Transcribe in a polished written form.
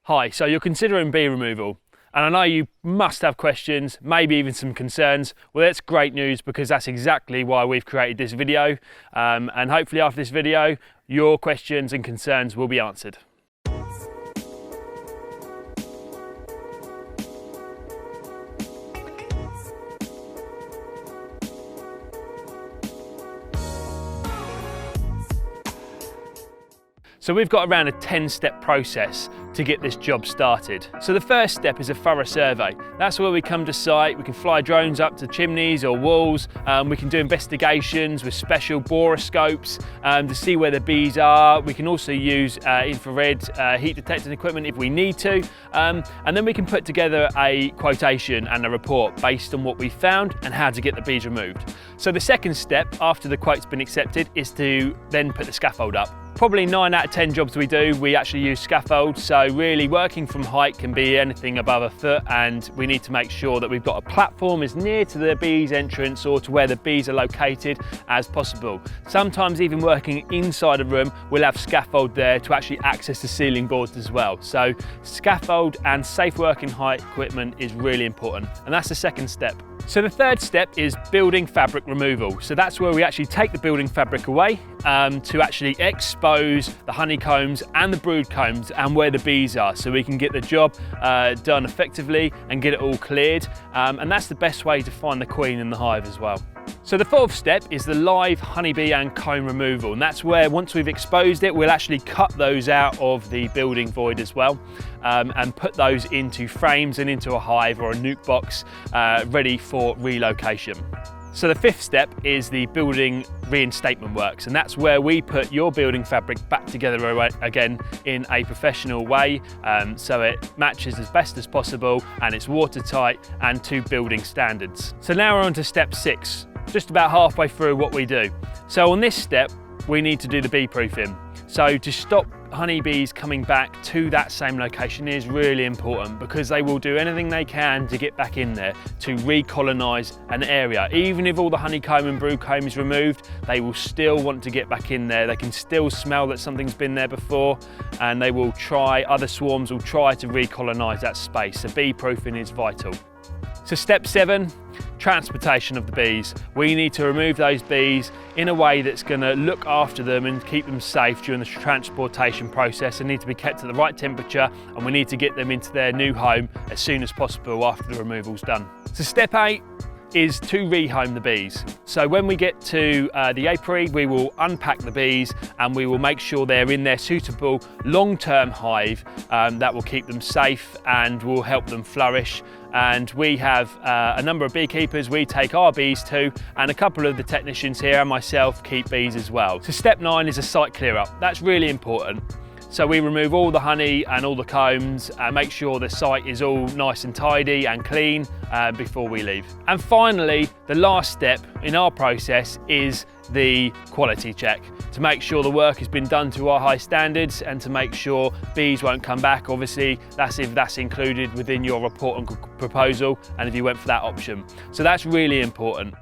Hi, so you're considering bee removal, and I know you must have questions, maybe even some concerns. Well, that's great news because that's exactly why we've created this video, and hopefully after this video, your questions and concerns will be answered. So we've got around a 10-step process to get this job started. So the first step is a thorough survey. That's where we come to site, we can fly drones up to chimneys or walls, we can do investigations with special boroscopes to see where the bees are. We can also use infrared heat detecting equipment if we need to, and then we can put together a quotation and a report based on what we found and how to get the bees removed. So the second step after the quote's been accepted is to then put the scaffold up. Probably 9 out of 10 jobs we do, we actually use scaffold. So really working from height can be anything above a foot, and we need to make sure that we've got a platform as near to the bees entrance or to where the bees are located as possible. Sometimes even working inside a room, we'll have scaffold there to actually access the ceiling boards as well. So scaffold and safe working height equipment is really important, and that's the second step. So the third step is building fabric removal. So that's where we actually take the building fabric away to actually expose the honeycombs and the brood combs and where the bees are, so we can get the job done effectively and get it all cleared. And that's the best way to find the queen in the hive as well. So the fourth step is the live honeybee and comb removal, and that's where once we've exposed it, we'll actually cut those out of the building void as well, and put those into frames and into a hive or a nuke box ready for relocation. So the fifth step is the building reinstatement works, and that's where we put your building fabric back together again in a professional way, so it matches as best as possible and it's watertight and to building standards. So now we're on to step 6, just about halfway through what we do. So on this step, we need to do the bee proofing. So to stop honeybees coming back to that same location is really important, because they will do anything they can to get back in there to recolonize an area. Even if all the honeycomb and brood comb is removed, they will still want to get back in there. They can still smell that something's been there before, and they will try, other swarms will try to recolonize that space. So bee proofing is vital. So step 7, transportation of the bees. We need to remove those bees in a way that's going to look after them and keep them safe during the transportation process. They need to be kept at the right temperature, and we need to get them into their new home as soon as possible after the removal's done. So step 8 is to rehome the bees. So when we get to the apiary, we will unpack the bees and we will make sure they're in their suitable long-term hive that will keep them safe and will help them flourish. And we have a number of beekeepers we take our bees to, and a couple of the technicians here and myself keep bees as well. So step 9 is a site clear up. That's really important. So we remove all the honey and all the combs and make sure the site is all nice and tidy and clean before we leave. And finally, the last step in our process is the quality check, to make sure the work has been done to our high standards and to make sure bees won't come back. Obviously, that's if that's included within your report and proposal and if you went for that option. So that's really important.